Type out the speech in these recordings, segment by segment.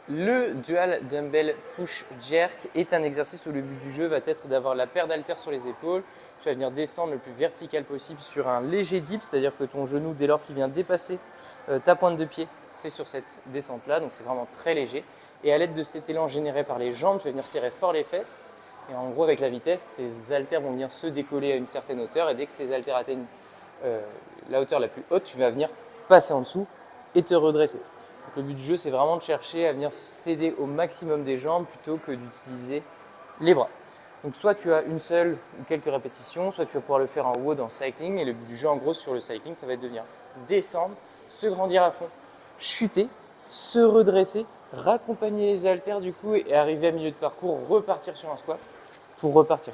Le dual dumbbell push jerk est un exercice où le but du jeu va être d'avoir la paire d'haltères sur les épaules. Tu vas venir descendre le plus vertical possible sur un léger dip, c'est-à-dire que ton genou, dès lors qu'il vient dépasser ta pointe de pied, c'est sur cette descente-là, donc c'est vraiment très léger. Et à l'aide de cet élan généré par les jambes, tu vas venir serrer fort les fesses. Et en gros, avec la vitesse, tes haltères vont venir se décoller à une certaine hauteur. Et dès que ces haltères atteignent la hauteur la plus haute, tu vas venir passer en dessous et te redresser. Donc, le but du jeu, c'est vraiment de chercher à venir s'aider au maximum des jambes plutôt que d'utiliser les bras. Donc soit tu as une seule ou quelques répétitions, soit tu vas pouvoir le faire en WOD en cycling. Et le but du jeu, en gros, sur le cycling, ça va être de venir descendre, se grandir à fond, chuter, se redresser, raccompagner les haltères du coup et arriver à milieu de parcours, repartir sur un squat pour repartir.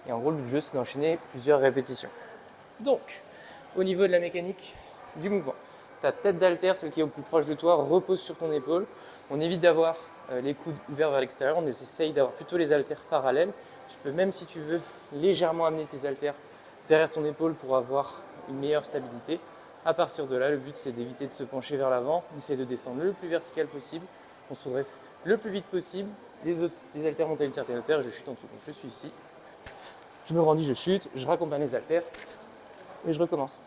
Et en gros, le but du jeu, c'est d'enchaîner plusieurs répétitions. Donc, au niveau de la mécanique du mouvement, ta tête d'haltère, celle qui est au plus proche de toi, repose sur ton épaule. On évite d'avoir les coudes ouverts vers l'extérieur, on essaye d'avoir plutôt les haltères parallèles. Tu peux même, si tu veux, légèrement amener tes haltères derrière ton épaule pour avoir une meilleure stabilité. À partir de là, le but, c'est d'éviter de se pencher vers l'avant, d'essayer de descendre le plus vertical possible. On se redresse le plus vite possible. Les haltères montent à une certaine hauteur et je chute en dessous. Donc je suis ici, je me grandis, je chute, je raccompagne les haltères et je recommence.